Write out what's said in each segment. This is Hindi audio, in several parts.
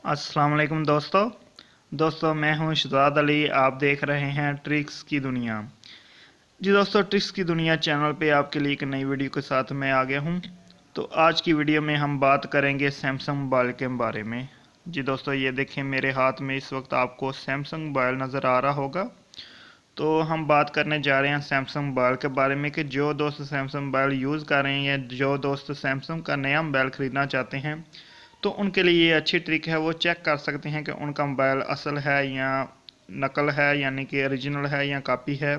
अस्सलाम वालेकुम दोस्तों मैं हूं शहजाद अली। आप देख रहे हैं ट्रिक्स की दुनिया। जी दोस्तों, ट्रिक्स की दुनिया चैनल पे आपके लिए एक नई वीडियो के साथ मैं आ गया हूं। तो आज की वीडियो में हम बात करेंगे सैमसंग मोबाइल के बारे में। जी दोस्तों, ये देखें मेरे हाथ में इस वक्त आपको सैमसंग मोबाइल नज़र आ रहा होगा। तो हम बात करने जा रहे हैं सैमसंग मोबाइल के बारे में कि जो दोस्त सैमसंग मोबाइल यूज़ कर रहे हैं या जो दोस्त सैमसंग का नया मोबाइल ख़रीदना चाहते हैं, तो उनके लिए ये अच्छी ट्रिक है। वो चेक कर सकते हैं कि उनका मोबाइल असल है या नकल है, यानी कि ओरिजिनल है या कॉपी है।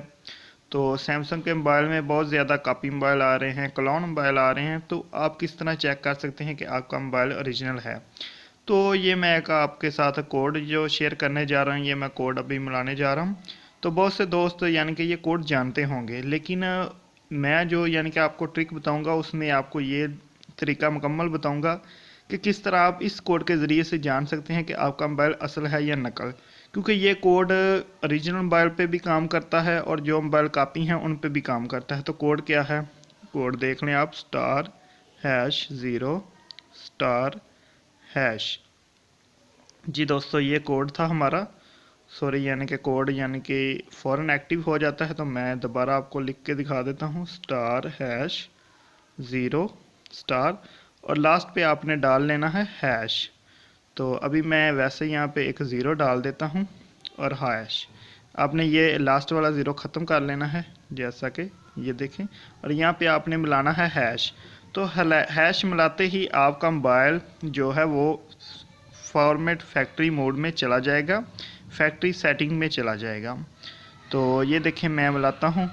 तो सैमसंग के मोबाइल में बहुत ज़्यादा कॉपी मोबाइल आ रहे हैं, क्लोन मोबाइल आ रहे हैं। तो आप किस तरह चेक कर सकते हैं कि आपका मोबाइल ओरिजिनल है? तो ये मैं एक आपके साथ कोड जो शेयर करने जा रहा हूँ, ये मैं कोड अभी मिलाने जा रहा हूँ। तो बहुत से दोस्त यानी कि ये कोड जानते होंगे, लेकिन मैं जो यानी कि आपको ट्रिक बताऊंगा उसमें आपको ये तरीका मुकम्मल बताऊंगा कि किस तरह आप इस कोड के ज़रिए से जान सकते हैं कि आपका मोबाइल असल है या नकल। क्योंकि ये कोड ओरिजिनल मोबाइल पे भी काम करता है और जो मोबाइल कॉपी हैं उन पे भी काम करता है। तो कोड क्या है? कोड देख लें आप, *#0 *##। जी दोस्तों, ये कोड था हमारा। सॉरी, यानी कि कोड यानी कि फ़ौरन एक्टिव हो जाता है। तो मैं दोबारा आपको लिख के दिखा देता हूँ, *#0* और लास्ट पे आपने डाल लेना है हैश। तो अभी मैं वैसे यहाँ पे एक ज़ीरो डाल देता हूँ और हैश। आपने ये लास्ट वाला ज़ीरो ख़त्म कर लेना है, जैसा कि ये देखें। और यहाँ पे आपने मिलाना है हैश। तो हैश मिलाते ही आपका मोबाइल जो है वो फॉर्मेट फैक्ट्री मोड में चला जाएगा, फैक्ट्री सेटिंग में चला जाएगा। तो ये देखें मैं मिलाता हूँ।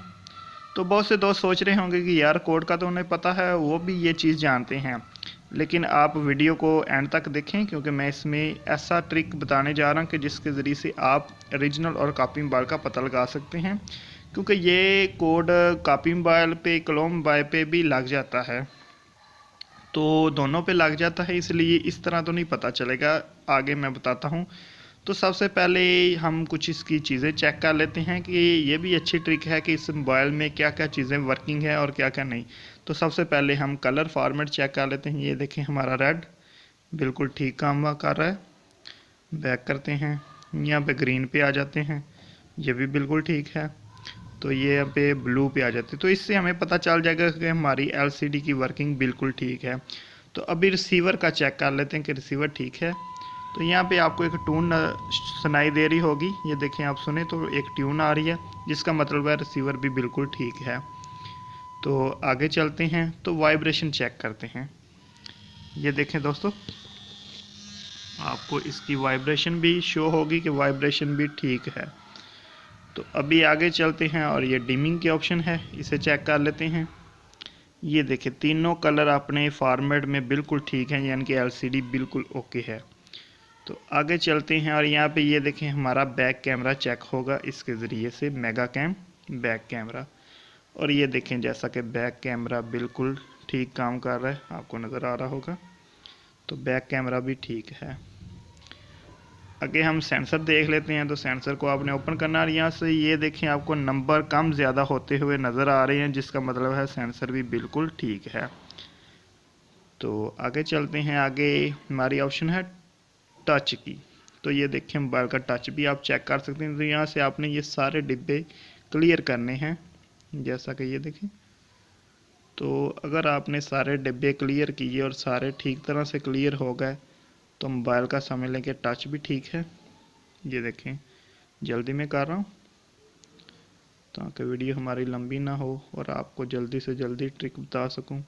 तो बहुत से दोस्त सोच रहे होंगे कि यार कोड का तो उन्हें पता है, वो भी ये चीज़ जानते हैं। लेकिन आप वीडियो को एंड तक देखें, क्योंकि मैं इसमें ऐसा ट्रिक बताने जा रहा हूँ कि जिसके ज़रिए से आप ओरिजिनल और कॉपी मोबाइल का पता लगा सकते हैं। क्योंकि ये कोड कॉपी मोबाइल पे, क्लोन मोबाइल पे भी लग जाता है। तो दोनों पे लग जाता है, इसलिए इस तरह तो नहीं पता चलेगा। आगे मैं बताता हूँ। तो सबसे पहले हम कुछ इसकी चीज़ें चेक कर लेते हैं कि ये भी अच्छी ट्रिक है कि इस मोबाइल में क्या क्या चीज़ें वर्किंग है और क्या क्या नहीं। तो सबसे पहले हम कलर फॉर्मेट चेक कर लेते हैं। ये देखें हमारा रेड बिल्कुल ठीक काम कर रहा है। बैक करते हैं, यहाँ पे ग्रीन पे आ जाते हैं, ये भी बिल्कुल ठीक है। तो ये यहाँ पे ब्लू पे आ जाते हैं। तो इससे हमें पता चल जाएगा कि हमारी एलसीडी की वर्किंग बिल्कुल ठीक है। तो अभी रिसीवर का चेक कर लेते हैं कि रिसीवर ठीक है। तो यहाँ पे आपको एक ट्यून सुनाई दे रही होगी, ये देखें आप सुने तो एक ट्यून आ रही है, जिसका मतलब है रिसीवर भी बिल्कुल ठीक है। तो आगे चलते हैं, तो वाइब्रेशन चेक करते हैं। ये देखें दोस्तों, आपको इसकी वाइब्रेशन भी शो होगी कि वाइब्रेशन भी ठीक है। तो अभी आगे चलते हैं और ये डिमिंग के ऑप्शन है, इसे चेक कर लेते हैं। ये देखें तीनों कलर अपने फॉर्मेट में बिल्कुल ठीक है, यानी कि एलसीडी बिल्कुल ओके है। तो आगे चलते हैं और यहाँ पे ये देखें हमारा बैक कैमरा चेक होगा इसके ज़रिए से, मेगा कैम बैक कैमरा। और ये देखें जैसा कि बैक कैमरा बिल्कुल ठीक काम कर रहा है, आपको नज़र आ रहा होगा। तो बैक कैमरा भी ठीक है। आगे हम सेंसर देख लेते हैं। तो सेंसर को आपने ओपन करना है, यहाँ से ये देखें आपको नंबर कम ज़्यादा होते हुए नज़र आ रहे हैं, जिसका मतलब है सेंसर भी बिल्कुल ठीक है। तो आगे चलते हैं। आगे हमारी ऑप्शन है टच की। तो ये देखें मोबाइल का टच भी आप चेक कर सकते हैं। तो यहाँ से आपने ये सारे डिब्बे क्लियर करने हैं, जैसा कि ये देखें। तो अगर आपने सारे डिब्बे क्लियर किए और सारे ठीक तरह से क्लियर हो गए, तो मोबाइल का समझ लें कि टच भी ठीक है। ये देखें जल्दी में कर रहा हूँ ताकि वीडियो हमारी लंबी ना हो और आपको जल्दी से जल्दी ट्रिक बता सकूँ।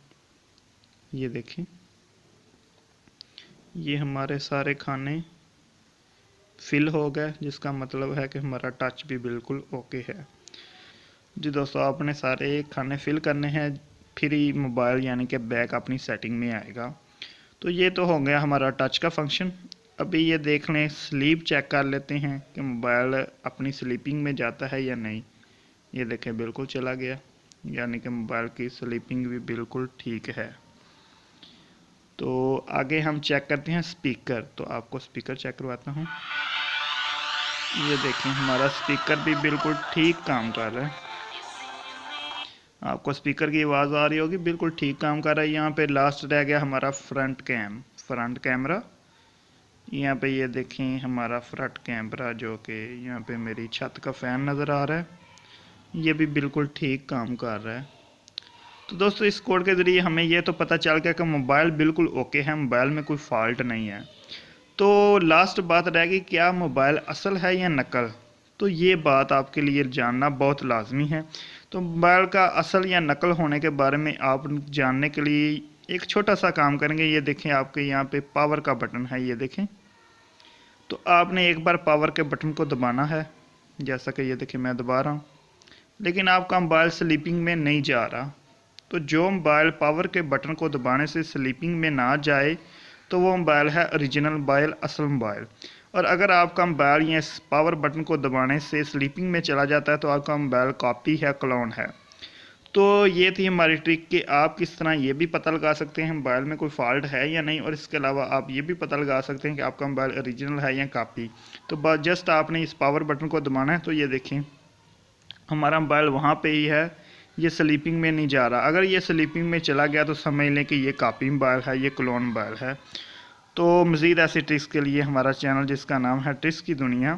ये देखें, ये हमारे सारे खाने फिल हो गए, जिसका मतलब है कि हमारा टच भी बिल्कुल ओके है। जी दोस्तों, आपने सारे खाने फिल करने हैं, फिर ही मोबाइल यानी कि बैक अपनी सेटिंग में आएगा। तो ये तो हो गया हमारा टच का फंक्शन। अभी ये देख लें, स्लीप चेक कर लेते हैं कि मोबाइल अपनी स्लीपिंग में जाता है या नहीं। ये देखें बिल्कुल चला गया, यानी कि मोबाइल की स्लीपिंग भी बिल्कुल ठीक है। तो आगे हम चेक करते हैं स्पीकर। तो आपको स्पीकर चेक करवाता हूँ। ये देखें हमारा स्पीकर भी बिल्कुल ठीक काम कर रहा है। आपको स्पीकर की आवाज़ आ रही होगी, बिल्कुल ठीक काम कर रहा है। यहाँ पे लास्ट रह गया हमारा फ्रंट कैमरा। यहाँ पे ये देखें हमारा फ्रंट कैमरा जो कि यहाँ पे मेरी छत का फ़ैन नज़र आ रहा है, ये भी बिल्कुल ठीक काम कर रहा है। तो दोस्तों इस कोड के ज़रिए हमें ये तो पता चल गया कि मोबाइल बिल्कुल ओके है, मोबाइल में कोई फ़ॉल्ट नहीं है। तो लास्ट बात रह गई, क्या मोबाइल असल है या नकल। तो ये बात आपके लिए जानना बहुत लाजमी है। तो मोबाइल का असल या नकल होने के बारे में आप जानने के लिए एक छोटा सा काम करेंगे। ये देखें आपके यहाँ पे पावर का बटन है, ये देखें। तो आपने एक बार पावर के बटन को दबाना है, जैसा कि ये देखें मैं दबा रहा हूँ, लेकिन आपका मोबाइल स्लीपिंग में नहीं जा रहा। तो जो मोबाइल पावर के बटन को दबाने से स्लीपिंग में ना जाए तो वो मोबाइल है ओरिजिनल मोबाइल, असल मोबाइल। और अगर आपका मोबाइल या पावर बटन को दबाने से स्लीपिंग में चला जाता है तो आपका मोबाइल कॉपी है, क्लोन है। तो ये थी हमारी ट्रिक कि आप किस तरह ये भी पता लगा सकते हैं मोबाइल में कोई फ़ॉल्ट है या नहीं, और इसके अलावा आप ये भी पता लगा सकते हैं कि आपका मोबाइल ओरिजिनल है या कॉपी। तो बस जस्ट आपने इस पावर बटन को दबाना है। तो ये देखें हमारा मोबाइल वहाँ पे ही है, ये स्लीपिंग में नहीं जा रहा। अगर ये स्लीपिंग में चला गया तो समझ लें कि ये कॉपी मोबाइल है, ये क्लोन मोबाइल है। तो मज़ीद ऐसी ट्रिक्स के लिए हमारा चैनल जिसका नाम है ट्रिक्स की दुनिया,